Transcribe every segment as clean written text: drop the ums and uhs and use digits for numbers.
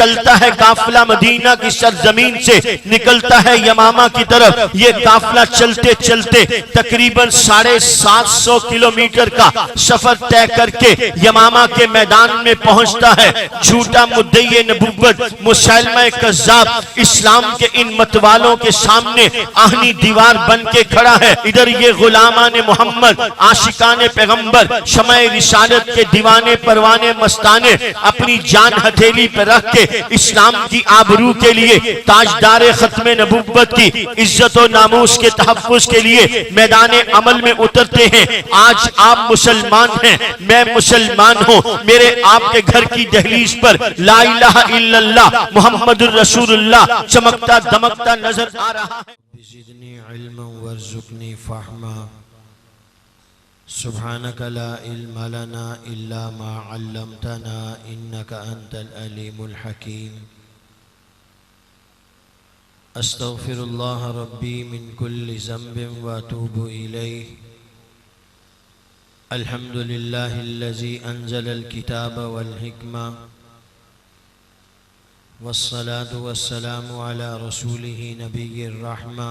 चलता है काफिला मदीना की सरजमीन से निकलता है यमामा की तरफ। ये काफिला चलते चलते तकरीबन 750 किलोमीटर का सफर तय करके यमामा के मैदान में पहुंचता है। झूठा मुद्दई नबुव्वत मुसैलमा कज़्ज़ाब इस्लाम के इन मतवालों के सामने आहनी दीवार बन के खड़ा है। इधर ये गुलामान मोहम्मद आशिकाने पैगंबर शमाए रिसालत के दीवाने परवाने मस्ताने अपनी जान हथेली पर रख के इस्लाम की आबरू के लिए, ताजदार खत्मे नबुव्वत की इज्जत और नामूस के तहफ़्फ़ुज़ के लिए मैदान अमल में उतरते हैं। आज आप मुसलमान हैं, मैं मुसलमान हूँ। मेरे आपके घर की दहलीज पर ला इलाहा इल्लल्लाह मुहम्मदुर रसूलुल्लाह चमकता दमकता नजर आ रहा है। सुब्हानक ला इल्म लना इल्ला मा अल्लमतना इन्नका अंतल अलीमुल हकीम। अस्तगफिरुल्लाह रब्बी मिन कुल्लि ज़ंबिन व अतूबु इलैहि। अल्हम्दुलिल्लाहिल्लज़ी अंज़लल किताब वल हिक्मा वस्सलातु वस्सलामु अला रसूलिही नबिय्यिर रहमा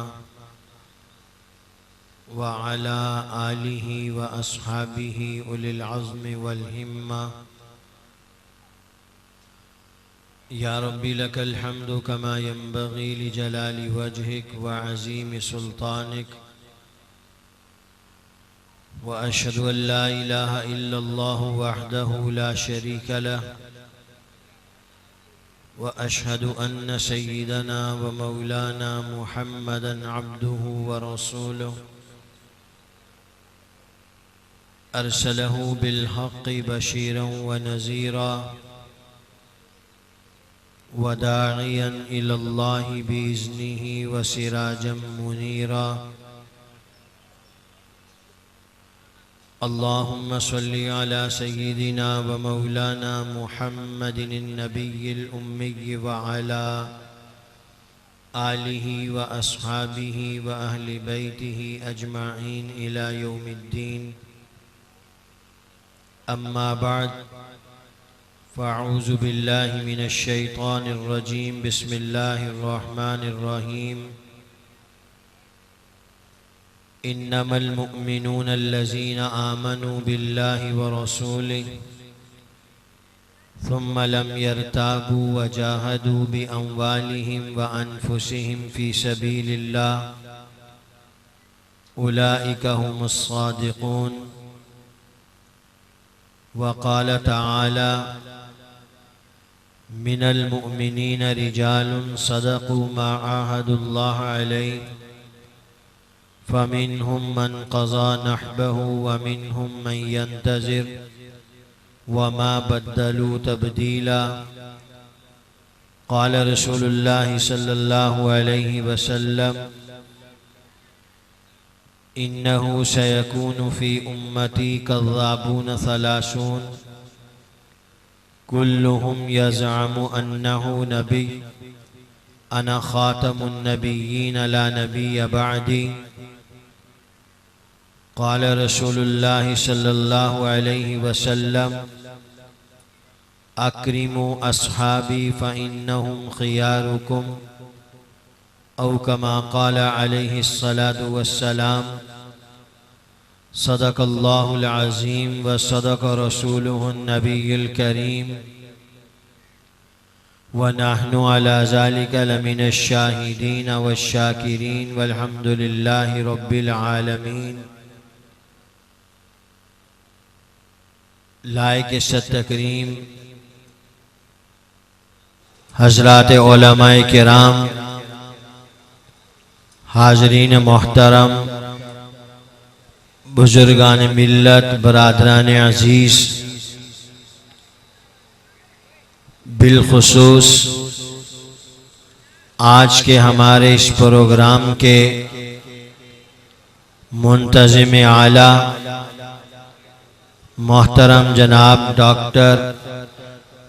व अला आलिही व अस्हाबिही उलिल अज़्मि वल हिम्मा। या रब्बी लकल हम्दु कमा यंबगी लिजलाली वजहिक व अज़ीम सुल्तानिक व अशहदु अन ला इलाहा इल्लल्लाहु वहदहु ला शरीक लह व अशहदु अन्न सय्यिदना व मौलाना मुहम्मदन अब्दुहु व रसूलुहु अरसलहु बिलहक़्क़ि बशीरन व नज़ीरा व दाइयन इलल्लाहि बिइज़्निही व सिराजम मुनीरा। अल्लाहुम्मा सल्लि अला सय्यिदिना व मौलाना मुहम्मदिन नबिय्यिल उम्मी व अला आलिही व अस्हाबिही व अहलि बैतिही अजमाइन इला यौमिद्दीन। अम्मा बाद फ़अऊज़ु बिल्लाहि मिनश शैतानिर रजीम। बिस्मिल्लाहिर रहमानिर रहीम। इन्नमल मुअ्मिनूना अल्लज़ीना आमनू बिल्लाहि व रसूलिहि सुम्मा लम यरताबू व जाहदू बि अम्वालिहिम व अनफुसिहिम फ़ी सबीलिल्लाह उलाइका हुमुस सादिक़ून। वक़ाल तआला मिनल मुअ्मिनीन रिजालुन सदक़ू मा आहदुल्लाह अलैहि फ़मिन्हुम मन क़ज़ा नहबहु व मिन्हुम मन यंतज़िर व मा बद्दलू तब्दीला। क़ाल रसूलुल्लाह सल्लल्लाहु अलैहि वसल्लम इन्नहु सयकूनु फ़ी उम्मती कज़्ज़ाबून सलासून कुल्लुहुम यज़अमु अन्नहु नबी अना ख़ातमुन नबिय्यीन ला नबिय्य बअदी। क़ाल रसूलुल्लाह सल्लल्लाहु अलैहि वसल्लम अक्रिमू अस्हाबी फ़इन्नहुम ख़ियारुकुम औ कमा क़ाल अलैहिस्सलातु वस्सलाम। सदक़ल्लाहुल अज़ीम व सदक़ रसूलुहुन नबियुल करीम व नहनु अला ज़ालिका लमिनश शाहिदीन वश्शाकिरीन वल्हम्दुलिल्लाहि रब्बिल आलमीन। लायक इज़्ज़त तकरीम हज़रात उलमाए किराम, हाज़रीन मोहतरम, बुजुर्गान मिल्लत, बरादरान अज़ीज़, बिलखुसूस आज के हमारे इस प्रोग्राम के मुंतज़िम आला मोहतरम जनाब डॉक्टर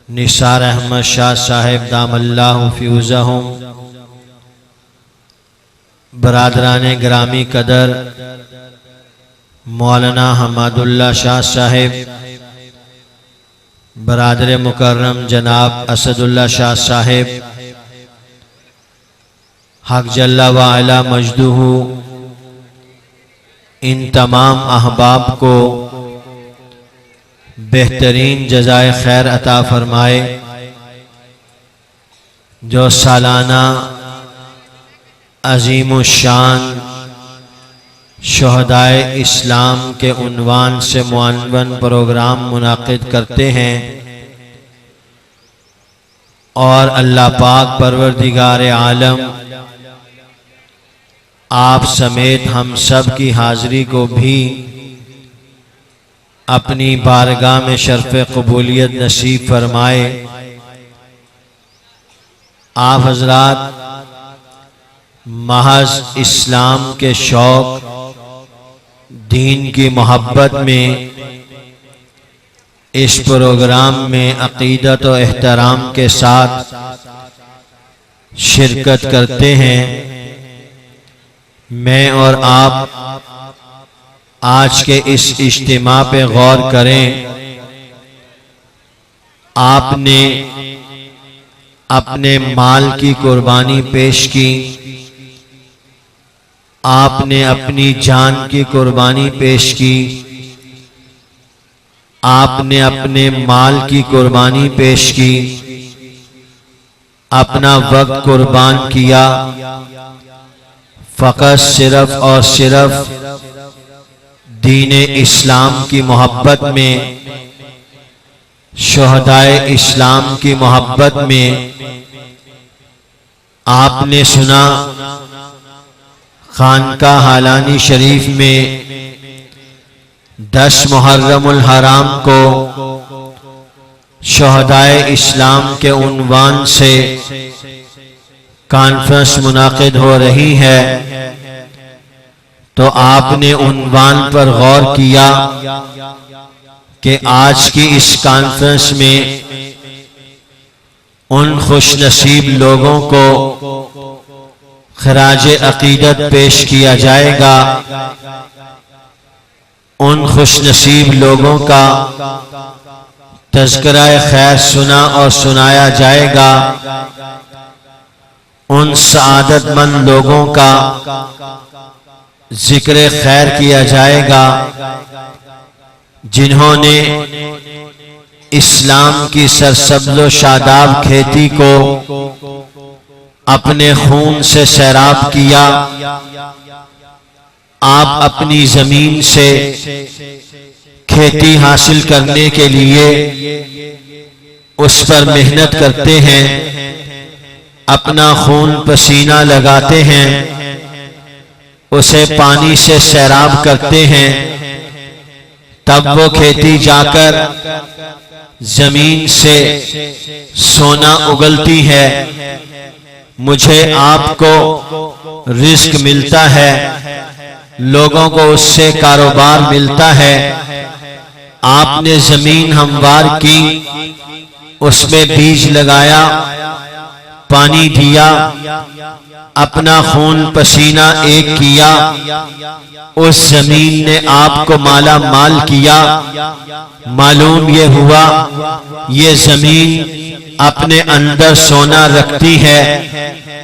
निसार अहमद शाह साहिब दामल्लाहु फ़ियूज़हुम, बरादरान ग्रामी कदर मौलाना हमादुल्लाह शाह साहिब, बरादर मुकर्रम जनाब असदुल्ला शाह साहिब हक जल्ला व अला मजदूहू इन तमाम अहबाब को बेहतरीन जज़ाए खैर अता फरमाए जो सालाना अजीम शान शुहदाए इस्लाम के उन्वान से मुअव्वन प्रोग्राम मुनाकिद करते हैं और अल्लाह पाक परवरदिगार आलम आप समेत हम सब की हाज़िरी को भी अपनी बारगाह में शर्फ़ कबूलियत नसीब फरमाए। आप हज़रात महज इस्लाम के शौक़ दीन की मोहब्बत में इस प्रोग्राम में अक़ीदत और एहतराम के साथ शिरकत करते हैं। मैं और आप आज के इस इज्तिमा पे गौर करें। आपने अपने माल की कुर्बानी पेश की, आपने अपनी जान की कुर्बानी पेश की, आपने अपने माल की कुर्बानी पेश की, अपना वक्त कुर्बान किया फ़कत सिर्फ और सिर्फ दीन इस्लाम की मोहब्बत में, शुहदाए इस्लाम की मोहब्बत में। आपने सुना खानका हालानी शरीफ में 10 मुहर्रमुल हराम को शुहदाए इस्लाम के उन्वान से कॉन्फ्रेंस मुनाकिद हो रही है, तो आपने उन्वान पर गौर किया कि आज की इस कॉन्फ्रेंस में उन खुशनसीब लोगों को खराजे अकीदत पेश किया जाएगा, उन खुशनसीब लोगों का तज़किरा खैर सुना और सुनाया जाएगा, उन सआदतमंद लोगों का जिक्र खैर किया जाएगा जिन्होंने इस्लाम की सरसब्ज़ शादाब खेती को अपने खून से सैराब किया। आप अपनी जमीन से खेती हासिल करने के लिए उस पर मेहनत करते हैं, अपना खून पसीना लगाते हैं, उसे पानी से सैराब करते हैं, तब वो खेती जाकर जमीन से सोना उगलती है। मुझे आपको रिस्क मिलता है, लोगों को उससे कारोबार मिलता है। आपने जमीन हमवार की, उसमें बीज लगाया, पानी दिया, अपना खून पसीना एक किया, उस जमीन ने आपको माला माल किया। मालूम ये हुआ ये जमीन अपने अंदर सोना रखती है,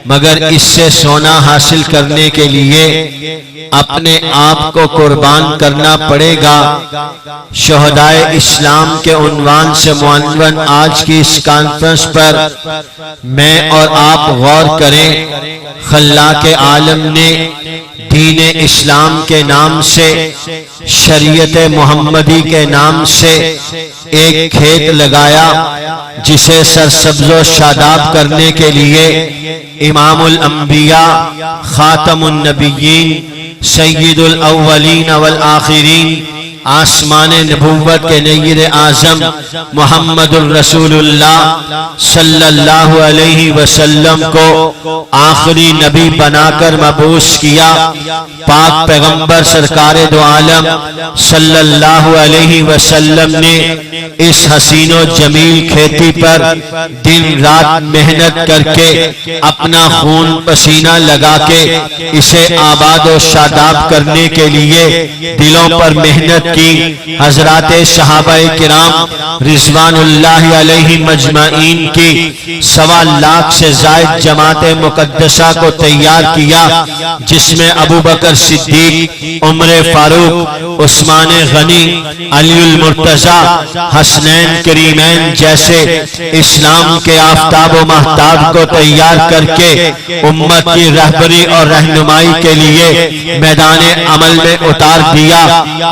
मगर इससे सोना हासिल करने के लिए अपने आप को कुर्बान करना पड़ेगा। शुहदाए इस्लाम के उन्वान से मुअव्वन आज की इस कॉन्फ्रेंस पर मैं और आप गौर करें। खल्लाक आलम ने दीन इस्लाम के नाम से, शरीयत मोहम्मदी के नाम से एक खेत लगाया, जिसे सरसब्ज़ो शादाब करने के लिए इमामुल अंबिया, खातमुन नबिय्यीन, सय्यिदुल अव्वलीन वल आखिरीन, आसमान नबुव्वत के नय्यिर आज़म मुहम्मदुर रसूलुल्लाह सल्लल्लाहु अलैहि वसल्लम को आखिरी नबी बनाकर मबूस किया। पाक पैगंबर सरकारे दो आलम सल्लल्लाहु अलैहि वसल्लम ने इस हसीनो जमील खेती पर दिन रात मेहनत करके अपना खून पसीना लगा के इसे आबाद और शादाब करने के लिए दिलों पर मेहनत की हजरात सहाबाए किराम रिजवानुल्लाह अलैहि मजमाइन की 1.25 लाख से जायद जमात मुकद्दसा को तैयार किया, जिसमें अबू बकर सिद्दीक, उमर फारूक, उस्मान गनी, अलीउल मुर्तजा, हसनैन करीमैन जैसे इस्लाम के आफताब व महताब को तैयार करके उम्मत की रहबरी और रहनुमाई के लिए मैदान अमल में उतार दिया।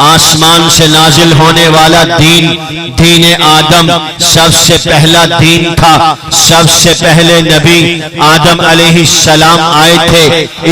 आसमान से नाजिल होने वाला दीन आदम सबसे पहला दीन था। सबसे पहले नबी आदम अलैहिस्सलाम आए थे।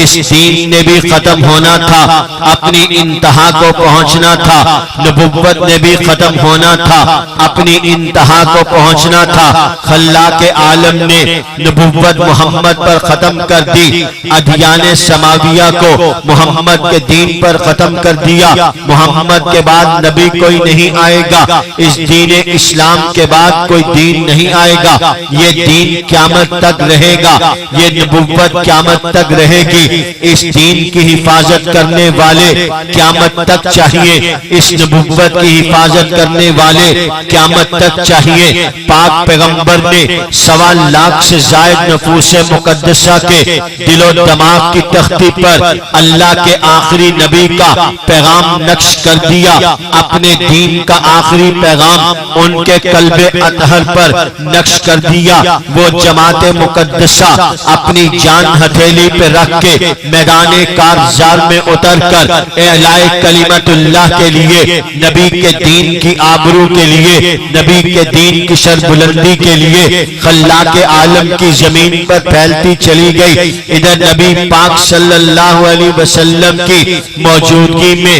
इस दीन ने भी खत्म होना था, अपनी इंतहा को पहुंचना था। नबुव्वत ने भी खत्म होना था, अपनी इंतहा को पहुंचना था। खल्ला के आलम ने नबुव्वत मोहम्मद पर खत्म कर दी, अदियाने समाविया को मोहम्मद के दीन पर खत्म कर दिया। मोहम्मद के बाद नबी कोई नहीं आएगा, इस दीन इस्लाम के बाद कोई दीन नहीं आएगा। ये दीन क़यामत तक रहेगा, ये नबुव्वत क़यामत तक रहेगी। इस दीन की हिफाजत करने वाले क़यामत तक चाहिए, इस नबुव्वत की हिफाजत करने वाले क़यामत तक चाहिए। पाक पैगंबर ने 1.25 लाख से जायद नफूसे मुकद्दसा के दिलो दिमाग की तख्ती पर अल्लाह के आखिरी नबी का पैगाम नक्श कर दिया। अपने दीन का आखिरी पैगाम उनके कल्बे अतहर पर नक्श कर दिया। वो जमाते मुकद्दसा अपनी जान हथेली पे रख के मैदाने कारजार में उतर कर एलाए कलिमतुल्लाह के लिए, नबी के दीन की आबरू के लिए, नबी के दीन की शर्बुलंदी के लिए खल्ला के आलम की जमीन पर फैलती चली गई। इधर नबी पाक सल्लल्लाहु अलैहि वसल्लम की मौजूदगी में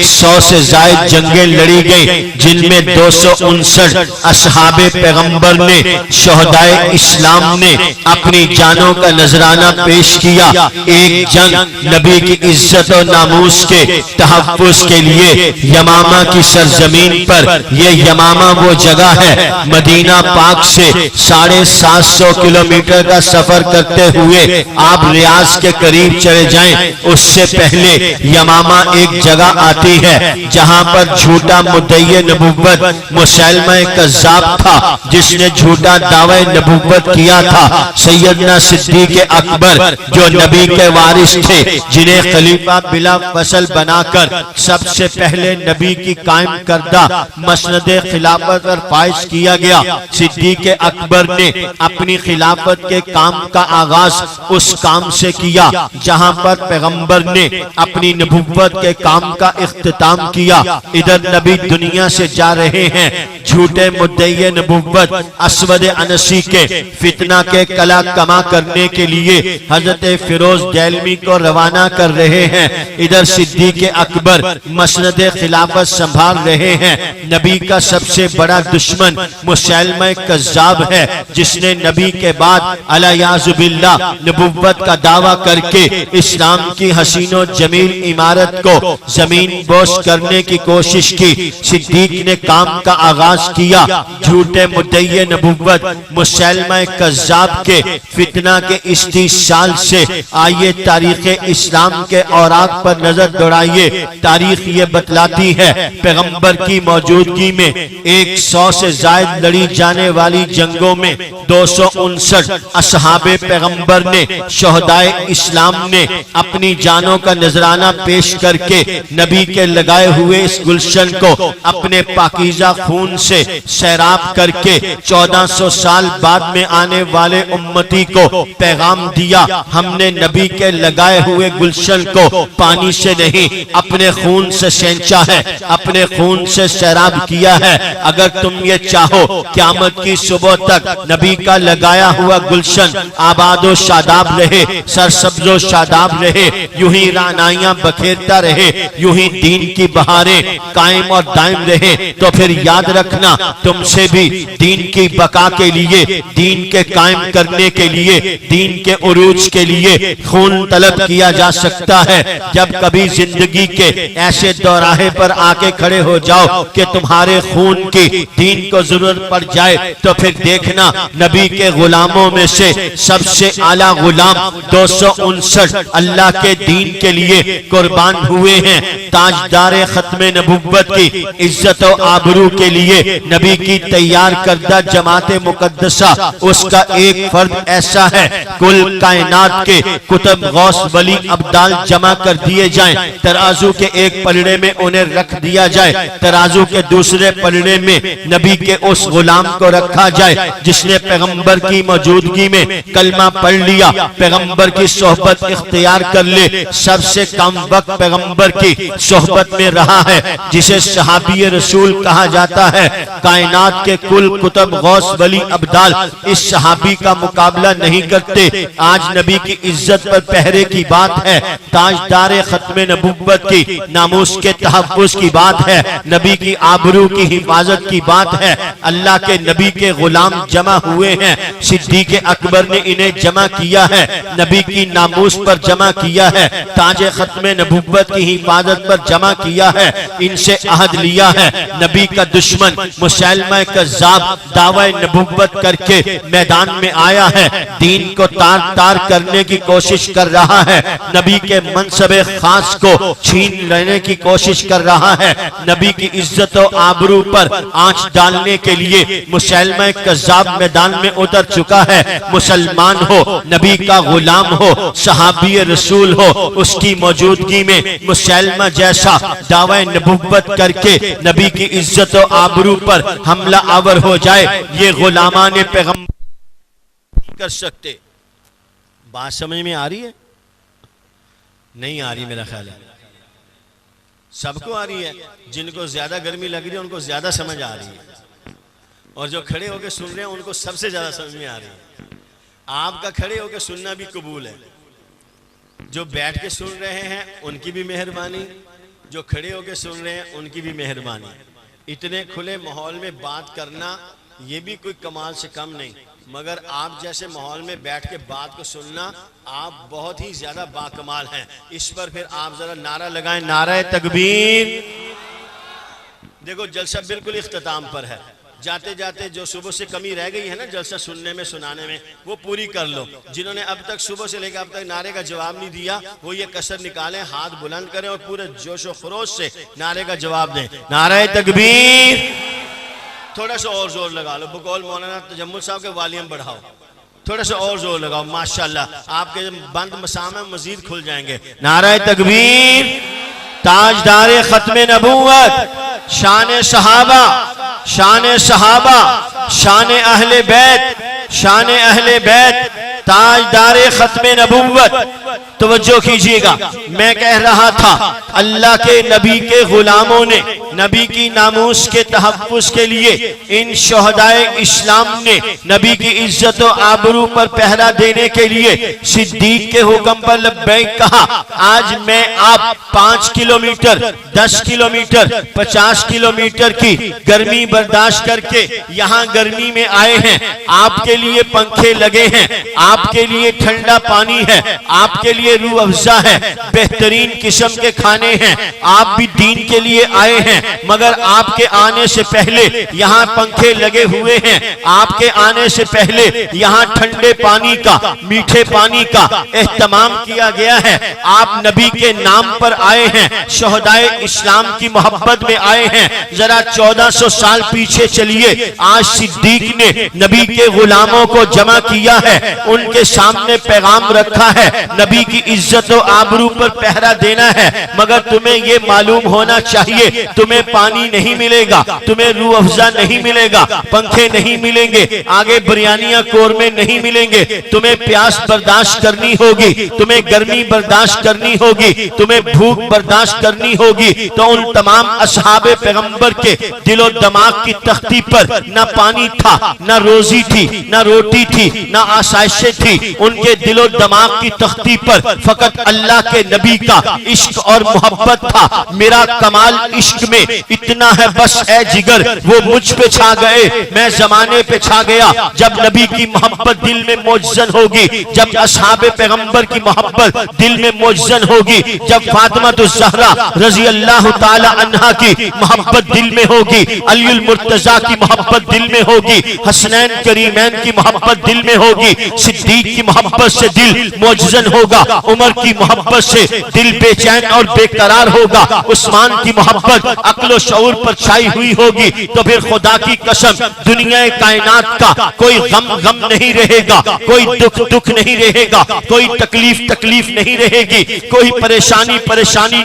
100 से जायद जंगें लड़ी गई, जिनमें 259 असहाबे पैगंबर ने, शोहदाए इस्लाम ने अपनी जानों का नजराना पेश किया। एक जंग नबी की इज्जत और नामूस के तहफ्फुज के लिए यमामा की सरजमीन पर, यह यमामा वो जगह है मदीना पाक से 750 किलोमीटर का सफर करते हुए आप रियाज के करीब चले जाएं, उससे पहले यमामा एक जगह आती है जहां पर झूठा मुद्दई नबुव्वत मुसैलमा कज़्ज़ाब था, जिसने झूठा दावा नबुव्वत किया था। सैयदना सिद्दीक अकबर जो नबी के वारिस थे, जिन्हें खलीफा बिला फसल बनाकर सबसे पहले नबी की कायम करदा मसनद खिलाफत पर फाइज किया गया। सिद्दीक अकबर ने अपनी खिलाफत के काम का आगाज उस काम से किया जहां पर पैगंबर ने अपनी नबुव्वत के काम का इख्तिताम किया। इधर नबी दुनिया से जा रहे हैं, झूठे मुद्दई नबुव्वत असवद अनसी के फितना के कला कमा करने के लिए हजरत फिरोज दैलमी को रवाना कर रहे हैं। इधर सिद्दीक अकबर मसनद खिलाफत संभाल रहे हैं। नबी का सबसे बड़ा दुश्मन मुसैलमा कज़्ज़ाब है, जिसने नबी के बाद अलयाज़ुबिल्लाह नबुव्वत का दावा करके इस्लाम की हसीनो जमील इमारत को जमीन बोस करने की कोशिश की। सिद्दीक ने काम का आगाज किया। झूठे मुद्दई नबुव्वत मुसैलमा कज़्ज़ाब के फितना के इस 30 साल से आइए तारीख इस्लाम के औराक पर नजर दौड़ाइए। तारीख ये बतलाती है पैगंबर की मौजूदगी में 100 से जायद लड़ी जाने वाली जंगों में 259 असहाबे पैगंबर ने, शोहदाए इस्लाम ने अपनी जानों का नजराना पेश करके नबी के लगाए हुए इस गुलशन को अपने पाकीज़ा खून से सैराब करके 1400 साल बाद में आने वाले उम्मती को पैगाम दिया। हमने नबी के लगाए हुए गुलशन को पानी से नहीं अपने खून से सेंचा है, अपने खून से सैराब किया है। अगर तुम ये चाहो क़यामत की सुबह तक नबी का लगाया हुआ गुलशन आबादो शादाब रहे, सरसब्जो शादाब रहे, यूं ही रानाइयां बखेरता रहे, यूं ही दीन की बहारें कायम और दायम रहे, तो फिर याद रखना रखना तुमसे भी दीन की बका के लिए, दीन के कायम करने के लिए, दीन के उरूज के लिए खून तलब किया जा सकता है। जब कभी जिंदगी के ऐसे दौराहे पर आके खड़े हो जाओ कि तुम्हारे खून की दीन को जरूरत पड़ जाए, तो फिर देखना नबी के गुलामों में से सबसे आला गुलाम 259 अल्लाह के दीन के लिए कुर्बान हुए हैं। ताजदार खत्मे नबुव्वत की इज्जत और आबरू के लिए नबी की तैयार करदा जमाते मुकद्दसा, उसका एक फर्द ऐसा है, कुल कायनात के कुतुब गौस वली अब्दाल जमा कर दिए जाएं, तराजू के एक पलड़े में उन्हें रख दिया जाए, तराजू के दूसरे पलड़े में नबी के उस गुलाम को रखा जाए जिसने पैगंबर की मौजूदगी में कलमा पढ़ लिया, पैगंबर की सोहबत इख्तियार कर ले। सबसे कम वक्त पैगंबर की सोहबत में रहा है, जिसे सहाबी रसूल कहा जाता है। कायनात के कुल कुतुब गौस वली अब्दाल इस सहाबी का मुकाबला नहीं करते। आज नबी की इज्जत पर पहरे की बात है, ताजदार खत्मे नबुव्वत की नामूस के तहफ्फुज़ की बात है, नबी की आबरू की हिफाजत की बात है। अल्लाह के नबी के गुलाम जमा हुए हैं, सिद्दीक़ अकबर ने इन्हें जमा किया है, नबी की नामूस पर जमा किया है, ताजे खत्मे नबुव्वत की हिफाजत पर जमा किया है, इनसे अहद लिया है। नबी का दुश्मन मुसैलमा कज़्ज़ाब दावा नबुव्वत करके मैदान में आया है, दीन को तार तार करने की कोशिश कर रहा है, नबी के मनसबे खास को छीन लेने की कोशिश कर रहा है, नबी की इज्जत और आबरू पर आंच डालने के लिए मुसैलमा कज़्ज़ाब मैदान में उतर चुका है। मुसलमान हो, नबी का गुलाम हो, सहाबी रसूल हो, उसकी मौजूदगी में मुसैलमा जैसा दावा नबुव्वत करके नबी की इज्जत और आबरू पर हमला आवर हो जाए, ये गुलामाने पैगंबर कर सकते। बात समझ में आ रही है? नहीं आ रही, मेरा ख्याल है सबको आ रही है। जिनको ज्यादा गर्मी लग रही है उनको ज्यादा समझ आ रही है, और जो खड़े होकर सुन रहे हैं उनको सबसे ज्यादा समझ में आ रही है। आपका खड़े होकर सुनना भी कबूल है, जो बैठ के सुन रहे हैं उनकी भी मेहरबानी, जो खड़े होकर सुन रहे हैं उनकी भी मेहरबानी। इतने खुले माहौल में बात करना ये भी कोई कमाल से कम नहीं, मगर आप जैसे माहौल में बैठ के बात को सुनना आप बहुत ही ज्यादा बाकमाल हैं। इस पर फिर आप जरा नारा लगाएं, नारा तकबीर। देखो जलसा बिल्कुल इख्तिताम पर है, जाते जाते जो सुबह से कमी रह गई है ना जलसा सुनने में सुनाने में, वो पूरी कर लो। जिन्होंने अब तक सुबह से लेकर अब तक नारे का जवाब नहीं दिया, वो ये कसर निकालें, हाथ बुलंद करें और पूरे जोश और खरोश से नारे का जवाब दें। नारा तकबीर। थोड़ा सा और जोर लगा लो, बकौल मौलाना तजम्मुल साहब के वॉल्यूम बढ़ाओ, थोड़ा सा और जोर लगाओ, माशाल्लाह आपके बंद मसामे मजीद खुल जाएंगे। नारा तकबीर। ताजदार खत्मे नबुव्वत, शान सहाबा, शान सहाबा, शान अहले बैत, शान अहले बैत, ताजदार खत्मे नबुव्वत। तवज्जो कीजिएगा, मैं कह रहा था अल्लाह के नबी के गुलामों ने नबी की नामूस के तहफ्फुज़ के लिए इन शोहदाए इस्लाम ने नबी की इज्जत और आबरू पर पहरा देने के लिए सिद्दीक के हुक्म पर लब्बैक कहा। आज मैं आप 5 किलोमीटर, 10 किलोमीटर, 50 किलोमीटर की गर्मी बर्दाश्त करके यहाँ गर्मी में आए हैं। आपके लिए पंखे लगे हैं, आपके लिए ठंडा पानी है, आपके लिए रूह अफ़ज़ा है, बेहतरीन किस्म के खाने हैं। आप भी दीन के लिए आए हैं, मगर आपके आने से पहले यहाँ पंखे लगे हुए हैं, आपके आने से पहले यहाँ ठंडे पानी का, मीठे पानी का एहतमाम किया गया है। आप नबी के नाम पर आए हैं, शोहदाए इस्लाम की मोहब्बत में आए हैं। जरा 1400 साल पीछे चलिए, आज सिद्दीक ने नबी के गुलामों को जमा किया है, उनके सामने पैगाम रखा है, नबी की इज्जत और आबरू पर पहरा देना है। मगर तुम्हें ये मालूम होना चाहिए, तुम्हें पानी नहीं मिलेगा, तुम्हें रूह अफ़ज़ा नहीं मिलेगा, पंखे नहीं मिलेंगे, आगे बिरयानियां कोरमे नहीं मिलेंगे, तुम्हें प्यास बर्दाश्त करनी होगी, तुम्हें गर्मी बर्दाश्त करनी होगी, तुम्हें भूख बर्दाश्त करनी होगी। तो उन तमाम असहाबे पैगंबर के दिलो दिमाग की तख्ती पर न पानी था, न रोजी थी, न रोटी थी, न आसाइशें थी। उनके दिलो दिमाग की तख्ती पर फकत अल्लाह के नबी का इश्क और मोहब्बत था। मेरा कमाल इश्क में में इतना है बस ए जिगर, वो मुझ पे छा गए, मैं जमाने पे छा गया। जब नबी की मोहब्बत दिल में मौजज़न होगी, जब असहाबे पैगंबर की मोहब्बत दिल में मौजज़न होगी, जब फातिमा तो ज़हरा रज़ी अल्लाह ताला अन्हा की मोहब्बत दिल में होगी, अलीउल मुर्तज़ा की मोहब्बत दिल में होगी, हसनैन करीमैन की मोहब्बत दिल में होगी, सिद्दीक की मोहब्बत से दिल मौजज़न होगा, उमर की मोहब्बत से दिल बेचैन और बेकरार होगा, उस्मान की मोहब्बत अक्ल शऊर पर छाई हुई होगी, तो फिर खुदा की कसम दुनिया कायनात का कोई गम नहीं रहेगा, कोई दुख नहीं रहेगा, कोई तकलीफ नहीं रहेगी, कोई परेशानी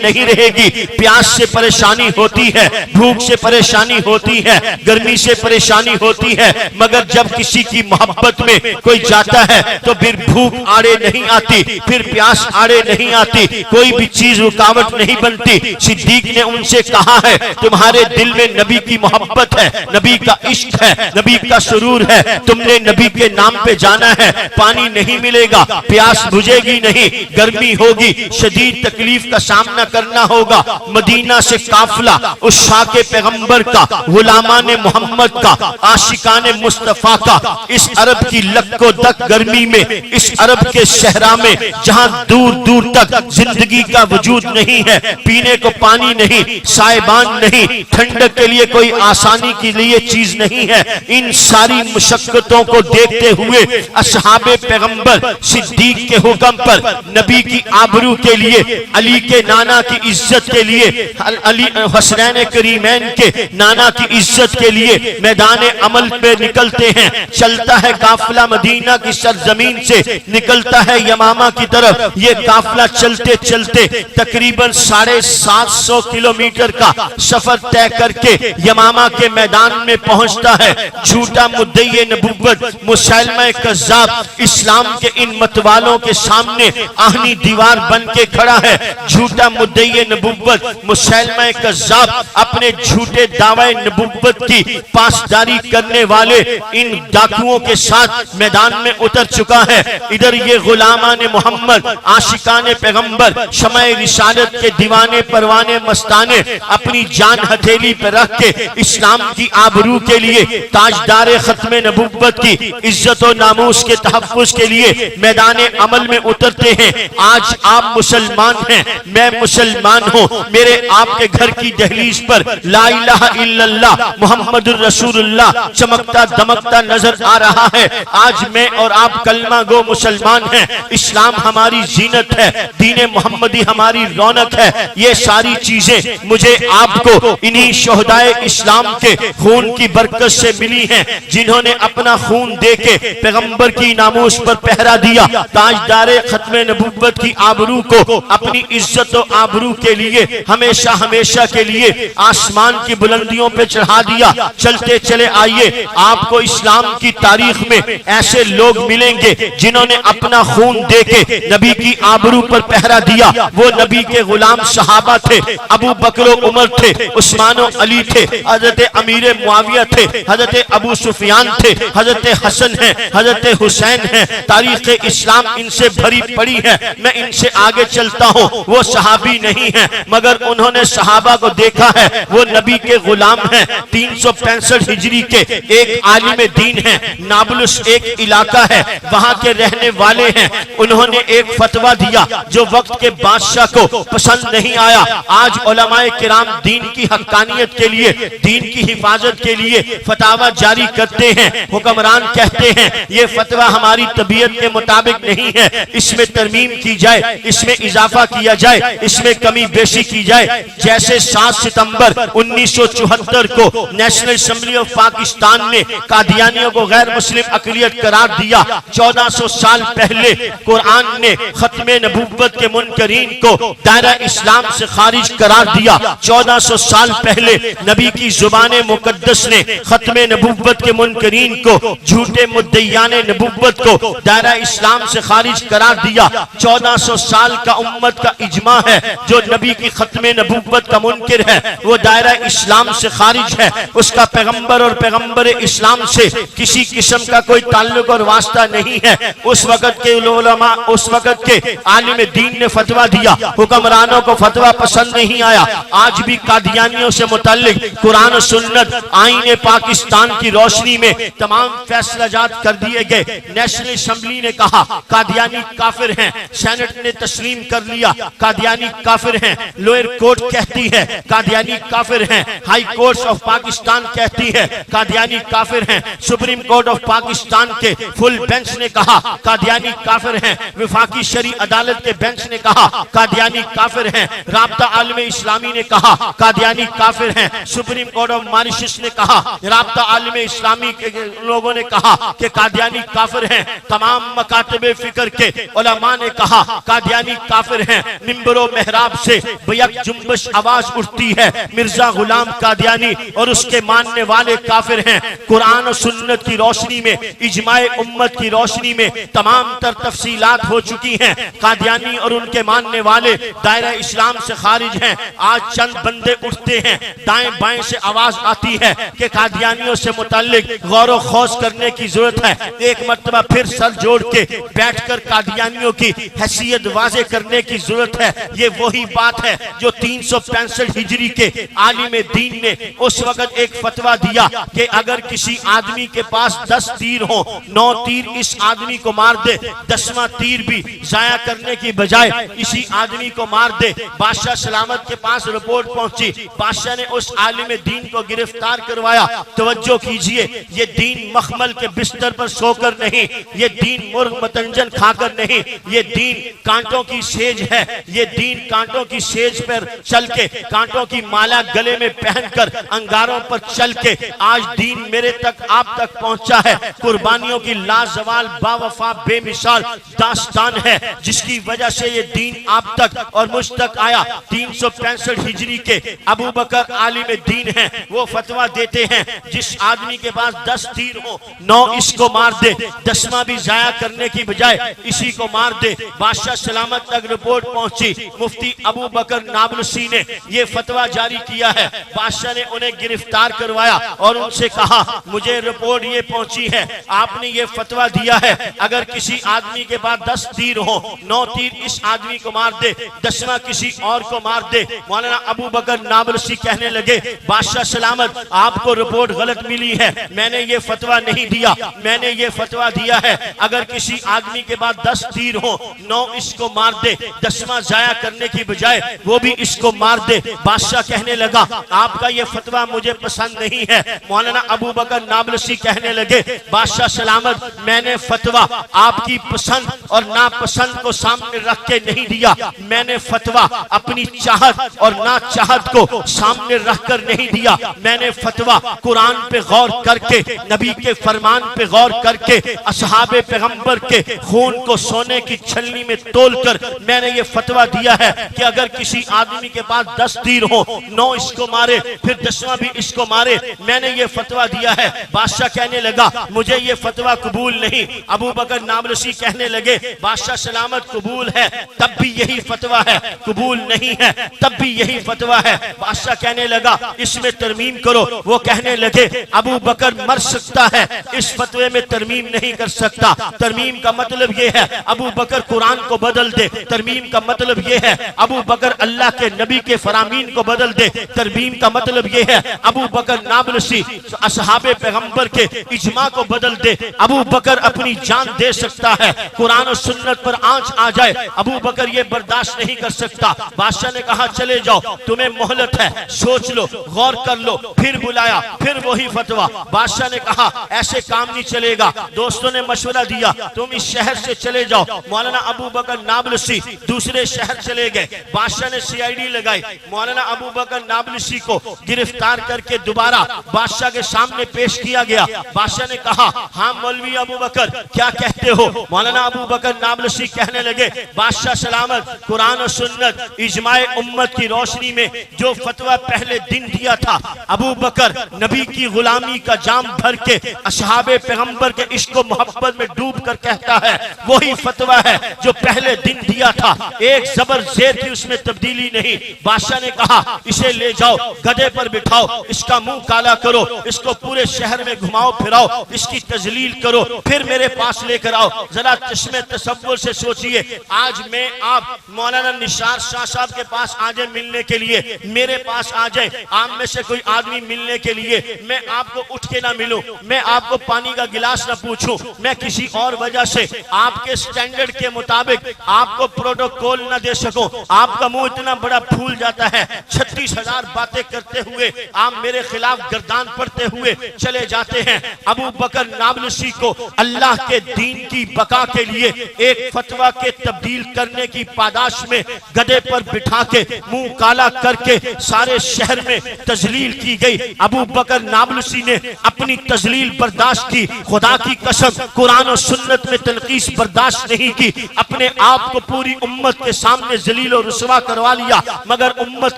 नहीं रहेगी। प्यास से परेशानी होती है, भूख से परेशानी होती है, गर्मी से परेशानी होती है, मगर जब किसी की मोहब्बत में कोई जाता है तो फिर भूख आड़े नहीं आती, फिर प्यास आड़े नहीं आती, कोई भी चीज रुकावट नहीं बनती। सिद्दीक ने उनसे कहा है तुम्हारे दिल में नबी की मोहब्बत है, नबी का इश्क है, नबी का सुरूर है, तुमने नबी के नाम पे जाना है, पानी नहीं मिलेगा, प्यास बुझेगी नहीं, गर्मी होगी, शदीद तकलीफ का सामना करना होगा। मदीना से काफिला उस शाके पैगंबर का, गुलामाने मोहम्मद का, आशिकाने मुस्तफा का, इस अरब की लक्को दक गर्मी में, इस अरब के शहरा में जहां दूर दूर तक जिंदगी का वजूद नहीं है, पीने को पानी नहीं, साइबान नहीं, ठंडक के लिए कोई आसानी के लिए चीज नहीं है, इन सारी मुशक्कतों को देखते हुए असहाबे पैगंबर सिद्दीक के हुक्म पर नबी की आबरू के लिए, अली के नाना की इज्जत के लिए, अली हसनैन करीमैन के नाना की इज्जत के लिए मैदान अमल पे निकलते हैं। चलता है काफिला मदीना की सरजमीन से निकलता है यमामा की तरफ। ये काफिला चलते चलते तकरीबन 750 किलोमीटर का सफर तय करके यमामा के मैदान में पहुंचता है। झूठा मुद्दई नबुव्वत मुसैलमा कज़्ज़ाब इस्लाम के इन मतवालों के सामने आहनी दीवार बन के खड़ा है। झूठा मुद्दई नबुव्वत मुसैलमा कज़्ज़ाब अपने झूठे दावे नबुव्वत की पासदारी करने वाले इन डाकुओं के साथ मैदान में उतर चुका है। इधर ये गुलामाने मोहम्मद, आशिकाने पैगंबर, शमाए रिसालत के दीवाने परवाने मस्ताने अपनी जान हथेली पर रख के इस्लाम की आबरू के लिए, ताजदारे खत्मे नबुव्वत की इज्जत और नामूस के तहफ्फुज के लिए मैदान अमल में उतरते हैं। आज आप मुसलमान हैं, मैं मुसलमान हूँ, मेरे आपके घर की दहलीज पर ला इलाहा इल्लल्लाह मुहम्मदुर रसूलुल्लाह चमकता दमकता नजर आ रहा है। आज मैं और आप कलमा गो मुसलमान हैं। इस्लाम हमारी जीनत है, दीन मोहम्मदी हमारी रौनक है। ये सारी चीजें मुझे आपको इन्हीं शोहदाए इस्लाम के खून की बरकत से मिली हैं, जिन्होंने अपना खून देके पैगंबर की नामूस पर पहरा दिया, ताजदारे खत्मे नबुव्वत की आबरू को अपनी इज्जत और आबरू के लिए हमेशा हमेशा के लिए आसमान की बुलंदियों पे चढ़ा दिया। चलते चले आइए, आपको इस्लाम की तारीख में ऐसे लोग मिलेंगे जिन्होंने अपना खून देके नबी की आबरू पर पहरा दिया। वो नबी के गुलाम सहाबा थे, अबू बकर उमर थे, उस्मान अली थे, हजरत अमीर मुआविया थे, हजरत अबू सुफियान थे, हजरत हसन है, हजरत हुसैन है। तारीख इस्लाम इनसे भरी पड़ी है। मैं इनसे आगे चलता हूँ। वो सहाबी नहीं है, मगर उन्होंने सहाबा को देखा है। वो नबी के गुलाम हैं। 365 हिजरी के एक आलिम दीन है। नाबलुस एक इलाका है, वहाँ के रहने वाले हैं। उन्होंने एक फतवा दिया जो वक्त के बादशाह को पसंद नहीं आया। आज उलमाए किराम दीन की हक्कानियत के लिए, दीन की हिफाजत के लिए फतवा जारी करते हैं। हुक्मरान कहते हैं ये फतवा हमारी तबीयत के मुताबिक नहीं है, इसमें तरमीम की जाए, इसमें इजाफा किया जाए, इसमें कमी बेशी की जाए। जैसे 7 सितंबर 1974 को नेशनल असेंबली ऑफ पाकिस्तान ने कादियानियों को गैर मुस्लिम अकलियत करार दिया। 1400 साल पहले कुरान ने खत्मे नबुव्वत के मुनकरीन को दायरा इस्लाम से खारिज करार दिया। 1400 साल पहले नबी की जुबान मुकद्दस ने खत्मे नबुव्वत के मुनकरीन को, झूठे मुद्दईयाने नबुव्वत को दायरा इस्लाम से खारिज करार दिया। 1400 साल का उम्मत का इजमा है, जो नबी की खत्मे नबुव्वत का मुनकिर है वो दायरा इस्लाम से खारिज है। उसका पैगंबर और पैगंबर इस्लाम से किसी किस्म का कोई ताल्लुक और वास्ता नहीं है। उस वक्त के उलमा, उस वक्त के आलिम दीन ने फतवा दिया, हुक्मरानों को फतवा पसंद नहीं आया। आज भी कादियानियों से मुताल्लिक कुरान और सुन्नत आईने पाकिस्तान की रोशनी में तमाम फैसलाजात कर दिए गए। नेशनल असेंबली ने कहा कादियानी काफिर हैं, सेनेट ने तस्लीम कर लिया कादियानी काफिर हैं, लोअर कोर्ट कहती है कादियानी काफिर हैं, हाई कोर्ट ऑफ पाकिस्तान कहती है कादियानी काफिर हैं, सुप्रीम कोर्ट ऑफ पाकिस्तान के फुल बेंच ने कहा कादियानी काफिर हैं, विफाकी शरी अदालत के बेंच ने कहा कादियानी काफिर हैं, राब्ता आलम इस्लामी ने कहा कादियानी काफिर हैं, सुप्रीम कोर्ट ऑफ मॉरिशस ने कहा, राब्ता आलम इस्लामी के लोगों ने कहा कि कादियानी काफिर हैं, तमाम मकातबे फिक्र के उलमा ने कहा कादियानी काफिर हैं। मिंबरों मेहराब से बेयक जुम्बश आवाज उठती है मिर्जा गुलाम कादियानी और उसके मानने वाले काफिर हैं। कुरान और सुन्नत की रोशनी में, इजमाए उम्मत की रोशनी में तमाम तर तफसीलात हो चुकी हैं। कादियानी और उनके मानने वाले दायरा इस्लाम से खारिज हैं। आज चंद बंदे उठते हैं, दाएं बाएं से आवाज आती है कि कादियानियों से मुताल्लिक गौर खौज करने की जरूरत है। एक मर्तबा फिर सर जोड़ के बैठकर कादियानियों की हैसियत वाजे करने की जरूरत है। ये वही बात है जो 365 हिजरी के आलिम दीन ने उस वक्त एक फतवा दिया कि अगर किसी आदमी के पास 10 तीर हो, 9 तीर इस आदमी को मार दे, 10वां तीर भी जाया करने की बजाय इसी आदमी को मार दे। बादशाह सलामत के पास रिपोर्ट पहुंची, बादशाह ने उस आलिम दीन को गिरफ्तार करवाया। तवज्जो कीजिए, ये दीन मखमल के बिस्तर पर सोकर नहीं, ये दीन मुर्ग मतंजन खाकर नहीं, ये दीन कांटों की सेज है। ये दीन कांटों की सेज पर चल के, कांटों की माला गले में पहनकर, अंगारों पर चल के आज दीन मेरे तक आप तक पहुंचा है। कुर्बानियों की लाजवाल बावफा बेमिसाल दास्तान है जिसकी वजह से ये दीन आप तक और मुझ तक आया। 365 हिजरी के अबू बकर आलिम दीन हैं, वो फतवा देते हैं जिस आदमी के पास 10 तीर हो, 9 इसको मार दे, 10वां भी जाया करने की बजाय इसी को मार दे। बादशाह सलामत तक रिपोर्ट पहुंची, मुफ्ती अबू बकर नाबलसी ने ये फतवा जारी किया है। बादशाह ने उन्हें गिरफ्तार करवाया और उनसे कहा मुझे रिपोर्ट ये पहुंची है, आपने ये फतवा दिया है अगर किसी आदमी के पास 10 तीर हो, 9 तीर इस आदमी को मार दे, 10वां किसी और को मार दे। मौलाना अबू बकर नाबलसी कहने लगे बादशाह सलामत आपको रिपोर्ट गलत मिली है, मैंने ये फतवा नहीं दिया, मैंने ये फतवा दिया है अगर किसी आदमी के पास 10 तीर हो, 9 इसको मार दे, 10वां जाया करने की बजाय वो भी इसको मार दे। बादशाह कहने लगा आपका ये फतवा मुझे पसंद नहीं है। मौलाना अबू बकर नाबलसी कहने लगे बादशाह सलामत मैंने फतवा आपकी पसंद और नापसंद को सामने रख के नहीं दिया, मैंने फतवा अपनी चाहत और ना चाहत को सामने रखकर नहीं दिया, मैंने फतवा कुरान पे गौर करके, नबी के फरमान पे गौर करके, असहाबे पैगंबर के खून को सोने की छलनी में तोलकर मैंने ये फतवा दिया है कि अगर किसी आदमी के पास 10 तीर हो, 9 इसको मारे, फिर 10वां भी इसको मारे, मैंने ये फतवा दिया है। बादशाह कहने लगा मुझे ये फतवा कबूल नहीं। अबू बकर नाबलसी कहने लगे बादशाह सलामत कबूल है तब भी यही फतवा है, कबूल नहीं है तब भी यही फतवा है। बादशाह कहने लगा इसमें तरमीम करो। वो कहने लगे अबू बकर मर सकता है, इस फतवे में तरमीम नहीं कर सकता। तरमीम का मतलब ये है अबू बकर कुरान को बदल दे, तरमीम का मतलब ये है अबू बकर अल्लाह के नबी के फरामीन को बदल दे, तरमीम का मतलब ये है अबू बकर नाबलसी असहाबे पैगंबर के इजमा को बदल दे। अबू बकर अपनी जान दे सकता है, कुरान और सुन्नत पर आंच आ जाए, अबू बकर ये बर्दाश्त नहीं कर सकता। बादशाह ने कहा चले जाओ, तुम्हें मोहलत है, सोच लो, गौर कर लो। फिर बुलाया, फिर वही फतवा। बादशाह ने कहा ऐसे काम नहीं चलेगा। दोस्तों ने मशवरा दिया तुम इस शहर से चले जाओ। मौलाना अबू बकर नाबलसी दूसरे शहर चले गए। बादशाह ने CID लगाई, मौलाना अबू बकर नाबलसी को गिरफ्तार करके दोबारा बादशाह के सामने पेश किया गया। बादशाह ने कहा हाँ मौलवी अबू बकर क्या कहते हो? मौलाना अबू बकर नाबलसी कहने लगे बादशाह सलामत कुरान और सुन्नत इजमाए उम्मत की रोशनी में जो फतवा पहले दिन दिया था, अबू बकर नबी की गुलामी का जाम भर के असहाबे पैगंबर के इश्क मोहब्बत में डूब कर कहता है, वही फतवा है जो पहले दिन दिया था, एक जबर जेर की उसमें तब्दीली नहीं। बादशाह ने कहा इसे ले जाओ, गधे पर बिठाओ, इसका मुंह काला करो, इसको पूरे शहर में घुमाओ फिराओ, इसकी तजलील करो, फिर मेरे पास लेकर आओ। जरा चश्मे तसव्वुर से सोचिए, आज मैं आप मौलाना निसार शाह साहब के पास आज मिलने के लिए मेरे पास आ जाए, आप में से कोई आदमी मिलने के लिए, मैं आपको उठ के ना मिलूं, मैं आपको पानी का गिलास ना पूछूं, मैं किसी और वजह से आपके स्टैंडर्ड के मुताबिक आपको प्रोटोकॉल ना दे सकूं, आपका मुंह इतना बड़ा फूल जाता है, 36,000 बातें करते हुए आप मेरे खिलाफ गर्दान पड़ते हुए चले जाते हैं। अबू बकर नाबलसी को अल्लाह के दीन की बका के लिए एक फतवा के तब्दील करने की पादाश में गधे पर बिठा के मुंह काला करके सारे शहर में तजलील की गई। अबू बकर नाबलसी ने अपनी तजलील बर्दाश्त की, खुदा की कसम कुरान और सुन्नत में तनकीस बर्दाश्त नहीं की, अपने आप को पूरी उम्मत के सामने जलील और रुसवा करवा लिया, मगर उम्मत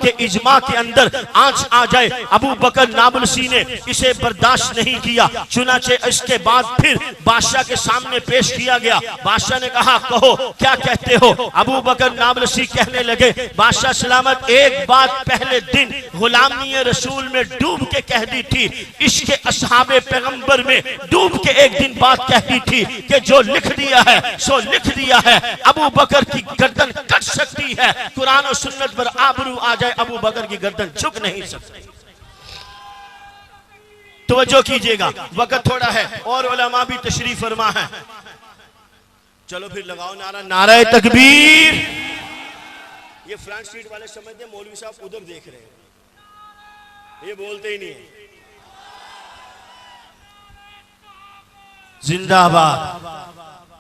के इजमा के अंदर आंच आ जाए, अबू बकर नाबलसी ने इसे बर्दाश्त नहीं किया। चुनाचे इसके बाद फिर बादशाह के सामने पेश किया गया। बादशाह ने कहा, कहो क्या कहते हो? अबू बकर नाबलसी कहने लगे, बादशाह सलामत, एक बात पहले दिन गुलामी रसूल में डूब के कह दी थी, इश्क असहाबे पैगंबर में डूब के एक दिन बात कह दी थी कि जो लिख दिया है सो लिख दिया है। अबू बकर की गर्दन कट सकती है, कुरान और सुन्नत पर आबरू आ जाए, अबू बकर की गर्दन झुक नहीं सकती। तवज्जो कीजिएगा, वक्त थोड़ा है और उलमा भी तशरीफ फरमा है। चलो फिर लगाओ नारा, नारा तकबीर। ये फ्रंट सीट वाले समझते हैं मौलवी साहब उधर देख रहे हैं, ये बोलते ही नहीं है। जिंदाबाद।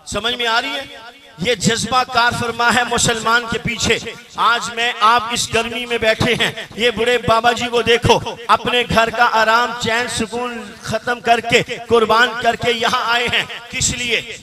समझ में आ रही है? ये जज्बा कार फरमा है मुसलमान के पीछे। आज मैं आप इस गर्मी में बैठे हैं, ये बूढ़े बाबा जी को देखो, अपने घर का आराम चैन सुकून खत्म करके कुर्बान करके यहाँ आए हैं। किस लिए?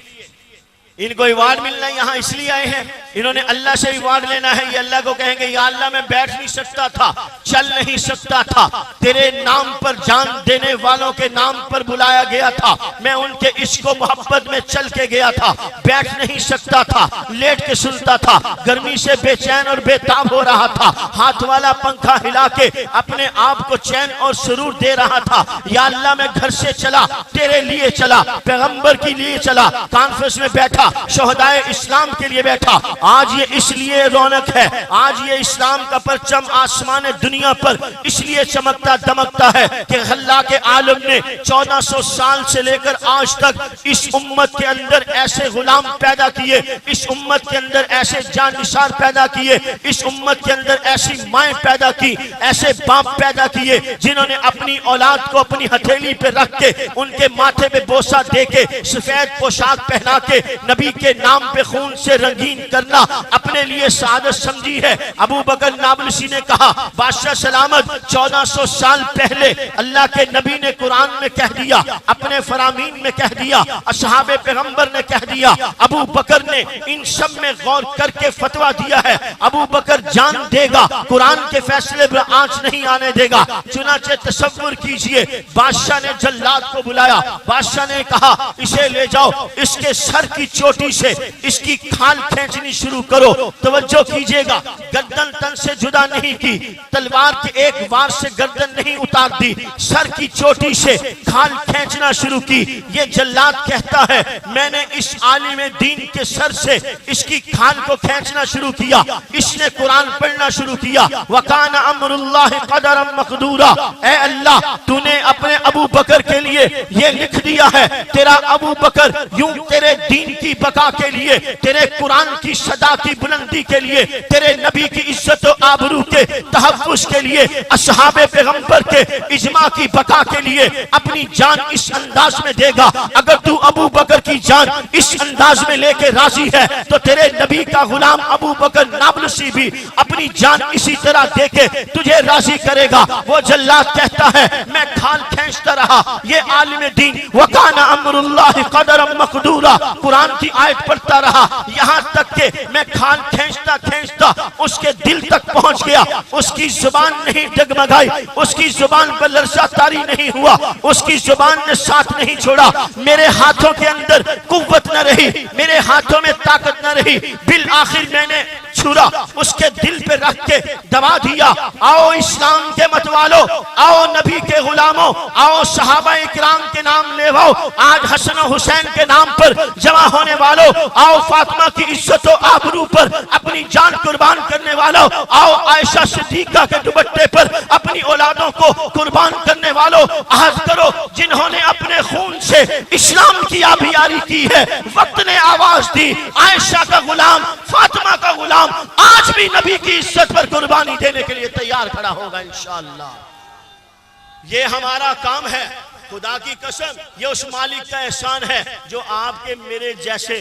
इनको अवार्ड मिलना है, यहाँ इसलिए आए हैं। इन्होंने अल्लाह से अवार्ड लेना है। ये अल्लाह को कहेंगे, या अल्लाह मैं बैठ नहीं सकता था, चल नहीं सकता था, तेरे नाम पर जान देने वालों के नाम पर बुलाया गया था, मैं उनके इश्क व मोहब्बत में चल के गया था, बैठ नहीं सकता था, लेट के सुनता था, गर्मी से बेचैन और बेताब हो रहा था, हाथ वाला पंखा हिला के अपने आप को चैन और सुरूर दे रहा था। या अल्लाह मैं घर से चला, तेरे लिए चला, पैगंबर के लिए चला, कॉन्फ्रेंस में बैठा, शोहदाए इस्लाम के लिए बैठा। आज ये इसलिए रौनक है, आज ये इस्लाम का परचम आसमान दुनिया पर इसलिए चमकता दमकता है कि अल्लाह के आलम ने 1400 साल से लेकर आज तक इस उम्मत के अंदर ऐसे गुलाम पैदा किए, इस उम्मत के अंदर ऐसे जाननिसार पैदा किए, इस उम्मत के अंदर ऐसी माएं पैदा की, ऐसे बाप पैदा किए जिन्होंने अपनी औलाद को अपनी हथेली पे रख के उनके माथे पे बोसा दे के सफेद पोशाक पहना के नबी के नाम पे खून से रंगीन करना अपने लिए सादत समझी है। अबू बकर नाबलसी ने कहा, बादशाह सलामत, 1400 साल पहले अल्लाह के नबी ने कुरान में कह दिया, अपने फरामीन में कह दिया, असहाबे पैगंबर ने कह दिया, अबू बकर ने इन सब में गौर करके फतवा दिया है, अबू बकर जान देगा, कुरान के फैसले पर आंच नहीं आने देगा। चुनाचे तसव्वुर कीजिए, बादशाह ने जल्लाद को बुलाया, बादशाह ने कहा, इसे ले जाओ, इसके सर की चोटी से इसकी खाल खींचनी शुरू करो। तवज्जो कीजिएगा, गर्दन तन से जुदा नहीं की, तलवार के एक वार से गर्दन नहीं उतार दी, सर की चोटी से खाल खींचना शुरू की। ये जल्लाद कहता है, मैंने इस आलिम दीन के सर से इसकी खाल को खींचना शुरू किया, इसने कुरान पढ़ना शुरू किया, वकाना अमरुल्लाह क़दरम मक़दूरा। ऐ अल्लाह, तूने अपने अबू बकर के लिए ये लिख दिया है, तेरा अबू बकर यूं तेरे दीन की बका के लिए, तेरे कुरान की सदा की बुलंदी के लिए, तेरे नबी की इज्जत और आबरू के तहफ्फुज़ के लिए, असहाबे पैगंबर के इज्मा की बका के लिए अपनी जान इस अंदाज में देगा। अगर तू अबू बकर की जान इस अंदाज में लेके राजी है तो तेरे नबी का गुलाम अबू बकर नाबलसी भी अपनी जान इसी तरह देके तुझे राजी करेगा। वो जल्लाद कहता है, मैं खाल खींचता रहा, ये आलिम दीन वकाना अमरुल्लाह क़दरम मक़दूरा कुरान की आयत पढ़ता रहा, यहाँ तक के मैं खाल खींचता खींचता उसके दिल तक पहुंच गया, उसकी जुबान नहीं डगमगाई, उसकी जुबान पर लर्जा तारी नहीं हुआ, उसकी जुबान ने साथ नहीं छोड़ा, मेरे हाथों के अंदर कुव्वत न रही, मेरे हाथों में ताकत न रही, बिल आखिर मैंने छुरा उसके दिल पे रख के दबा दिया। आओ इस्लाम के मतवालो, आओ नबी के गुलामों, आओ सहाबा इकराम के नाम ले आओ, आज हसन और हुसैन के नाम पर जमा होने वालों, आओ फातिमा की इज्जत और आबरू पर अपनी जान कुर्बान करने वालों, आओ आयशा सिद्दीका के दुपट्टे पर अपनी औलादों को कुर्बान करने वालों आहद करो, जिन्होंने अपने खून से इस्लाम की आबियारी की है। वक्त ने आवाज दी, आयशा का गुलाम, फातिमा का गुलाम आज भी नबी की इज्जत पर कुर्बानी देने के लिए तैयार खड़ा होगा इंशाअल्लाह। ये हमारा काम है। खुदा की कसम, ये उस मालिक का एहसान है जो आपके मेरे जैसे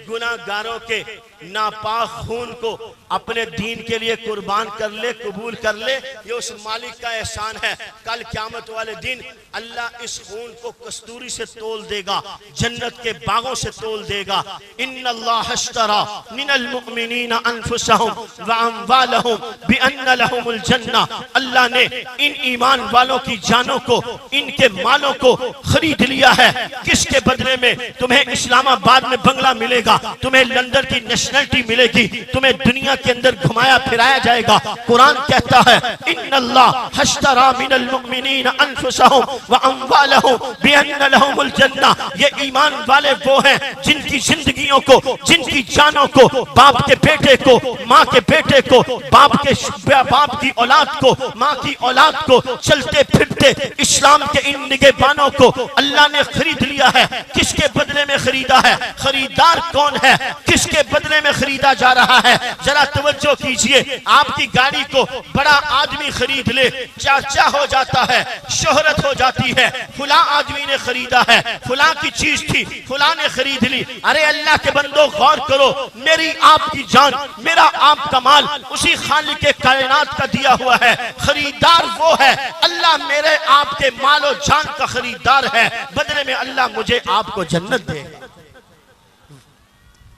गुनाहगारों के नापाक खून को अपने दीन के लिए कुर्बान कर ले, कबूल कर ले। ये उस मालिक का एहसान है। कल क़यामत वाले दिन अल्लाह इस खून को कस्तूरी से तोल देगा, जन्नत के बागों से तोल देगा। इन्नल्लाह अश्तरा मिनल मुमिनीना अनफुसहुम व अमवालहुम बिअन्न लहुमुल जन्नह। अल्लाह ने इन ईमान वालों की जानों को, इनके मालों को खरीद लिया है। किसके बदले में? तुम्हें इस्लामाबाद में बंगला मिलेगा, तुम्हें लंदन की नेशनलिटी मिलेगी, तुम्हें दुनिया के अंदर घुमाया फिराया जाएगा। कुरान कहता है इन्नल्लाह अश्तरा मिनल मुमिनीना अनफुसहुम व अमवालहुम बिअन्न लहुमुल जन्नह। ये ईमान वाले वो हैं जिनकी जिंदगियों को, जिनकी जानों को, बाप के बेटे को, माँ के बेटे को, बाप की औलाद को, माँ की औलाद को, चलते फिरते इस्लाम के इन निगहबानों को अल्लाह ने खरीद लिया है। किसके बदले में खरीदा है? खरीदार कौन है? किसके बदले में खरीदा जा रहा है? जरा तवज्जो कीजिए। आपकी गाड़ी को बड़ा आदमी खरीद ले, चाचा हो जाता है, शोहरत हो जाती है, फुला आदमी ने खरीदा है, फुला की चीज थी, फुला ने खरीद ली। अरे अल्लाह के बंदो गौर करो, मेरी आपकी जान, मेरा आपका माल उसी खालिक के कायनात का दिया हुआ है। खरीदार वो है, अल्लाह मेरे आपके मालो जान का खरीदार है। बदले में अल्लाह मुझे आपको जन्नत दे।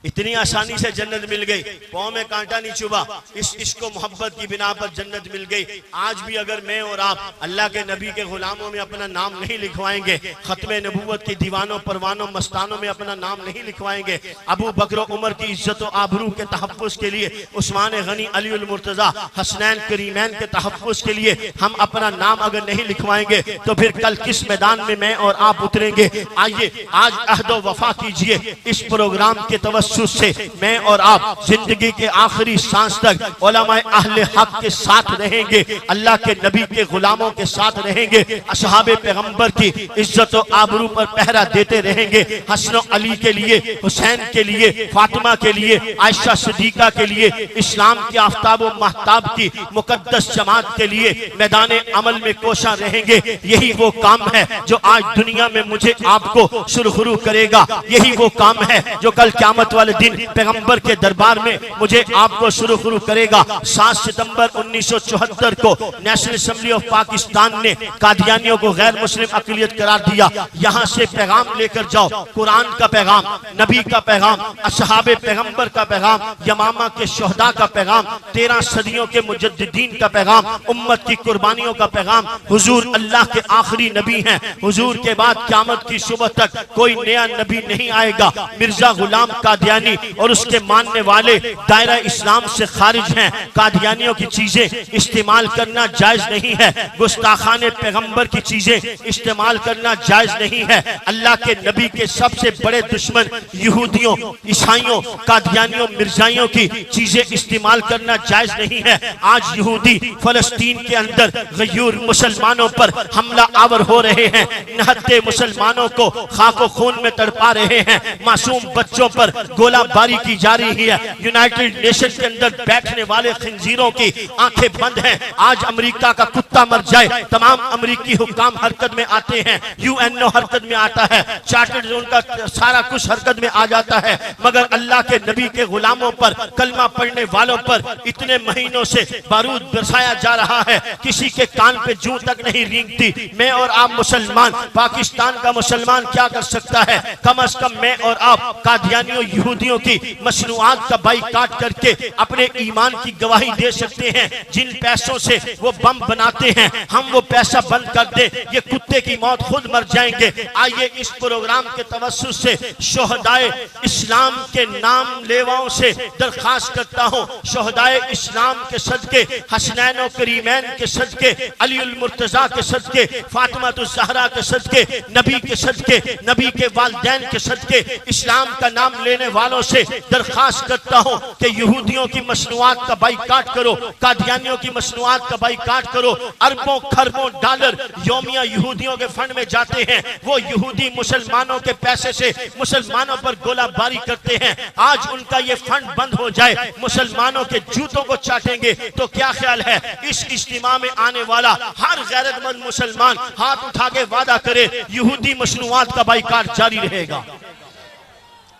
इतनी आसानी से जन्नत मिल गई, पाँव में कांटा नहीं चुभा, इस इश्क मोहब्बत की बिना पर जन्नत मिल गई। आज भी अगर मैं और आप अल्लाह के नबी के गुलामों में अपना नाम नहीं लिखवाएंगे, खत्मे नबूवत की दीवानों परवानों मस्तानों में अपना नाम नहीं लिखवाएंगे, अबू बकर उमर की इज्जत और आबरू के तहफ़्फ़ुज़ के लिए, उस्मान गनी अली उल मुर्तज़ा हसनैन करीमैन के तहफ़्फ़ुज़ के लिए हम अपना नाम अगर नहीं लिखवाएंगे तो फिर कल किस मैदान में मैं और आप उतरेंगे? आइए आज अहद व वफ़ा कीजिए। इस प्रोग्राम के तवस्सुस से मैं और आप जिंदगी के आखिरी सांस तक उलमाए अहले हक के साथ रहेंगे, अल्लाह के नबी के गुलामों के साथ रहेंगे, असहाबे पैगंबर की इज्जत और आबरू पर पहरा देते रहेंगे। हसन अली के लिए, हुसैन के लिए, फातिमा के लिए, आयशा सिद्दीका के लिए, इस्लाम के आफ्ताब व महताब की मुकद्दस जमात के लिए मैदान अमल में कोशा रहेंगे। यही वो काम है जो आज दुनिया में मुझे आपको सुरखरू करेगा। यही वो काम है जो कल क़यामत वाले दिन पैगंबर के दरबार में मुझे आपको सुरखरू करेगा। 7 सितंबर 1974 को नेशनल असेंबली ऑफ पाकिस्तान ने कादियानियों को गैर मुस्लिम अक़लियत करार दिया। यहाँ से पैगाम लेकर जाओ, कुरान का पैगाम, नबी का पैगाम, असहाबे पैगंबर का पैगाम, यमामा के शोहदा का पैगाम, 13 सदियों के मुजद्दिदीन का पैगाम, उम्मत की कुर्बानियों का पैगाम। हुजूर अल्लाह के आखिरी नबी हैं। हुजूर के बाद क़यामत की सुबह तक कोई नया नबी नहीं आएगा। मिर्जा गुलाम कादियानी और उसके मानने वाले दायरा इस्लाम से खारिज हैं। कादियानियों की चीजें इस्तेमाल करना जायज नहीं है, गुस्ताखाने पैगंबर की चीजें इस्तेमाल करना जायज नहीं है। अल्लाह के नबी के सबसे बड़े दुश्मन यहूदियों, ईसाइयों, कादियानियों, मिर्जाइयों की चीजें इस्तेमाल करना जायज नहीं है। आज यहूदी फलस्तीन के अंदर गयूर मुसलमानों पर हमला आवर हो रहे हैं, निहत्ते मुसलमानों को खाको खून में तड़पा रहे हैं, मासूम बच्चों पर गोलाबारी की जा रही है। यूनाइटेड नेशन के अंदर बैठने वाले खंजीरों की आंखें बंद हैं। आज अमेरिका का कुत्ता मर जाए, तमाम अमेरिकी हुक्काम हरकत में आते हैं, यूएनओ हरकत में आता है, चार्टर्ड जोन का सारा कुछ हरकत में आ जाता है, मगर अल्लाह के नबी के गुलामों पर, कलमा पढ़ने वालों पर इतने महीनों से बारूद बरसाया जा रहा है, किसी के कान पे जूं तक नहीं रेंगती। मैं और आप मुसलमान, पाकिस्तान का मुसलमान क्या कर सकता है? कम अज कम मैं और आप कादियानियों, यहूदियों की मसनूआत का बाइकाट करके अपने ईमान की गवाही दे सकते हैं। जिन पैसों से वो बम बनाते हैं, हम वो पैसा बंद कर दे, ये कुत्ते की मौत खुद मर जाएंगे। आइए इस प्रोग्राम के तवस्सुस से शोहदाए इस्लाम के नाम लेवाओं से दरखास्त करता हूँ, शोहदाए इस्लाम के सदके, हसनैन और करीमैन के सदके, अली उल मुर्तज़ा के सदके, फातिमा तुज़ ज़हरा के सदके, नबी के सदके, नबी के वालिदैन के सदके, इस्लाम का नाम लेने वालों से दरखास्त करता हूँ कि यहूदियों की मसनूआत का बाइकाट करो, कादियानियों की मसनूआत का बाइकाट करो। अरबों खरबों डॉलर यौमिया यहूदियों के फंड में जाते हैं, वो यहूदी मुसलमानों के पैसे से मुसलमानों पर गोलाबारी करते हैं। आज उनका ये फंड बंद हो जाए, मुसलमानों के जूतों को चाटेंगे। तो क्या ख्याल है, इस इज्तिमा में आने वाला हर गैरतमंद मुसलमान हाथ उठा के वादा करे यहूदी मसनूआत का बाइकाट जारी रहेगा,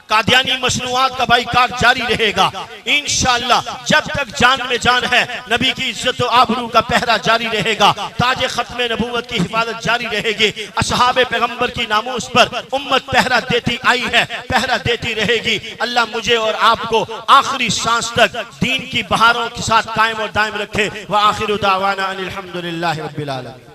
कादियानी मसनूआत का बाइकाट जारी रहेगा इंशाअल्लाह। जब तक जान में जान है नबी की इज्जत और आबरू का पहरा जारी रहेगा, ताजे खत्म नबूवत की हिफाजत जारी रहेगी। असहाबे पैगंबर की नामूस पर उम्मत पहरा देती आई है, पहरा देती रहेगी। अल्लाह मुझे और आपको आखिरी सांस तक दीन की बहारों के साथ कायम और दायम रखे। व आखिरु दावाना अनिल हम्दुलिल्लाहि रब्बिल आलमीन।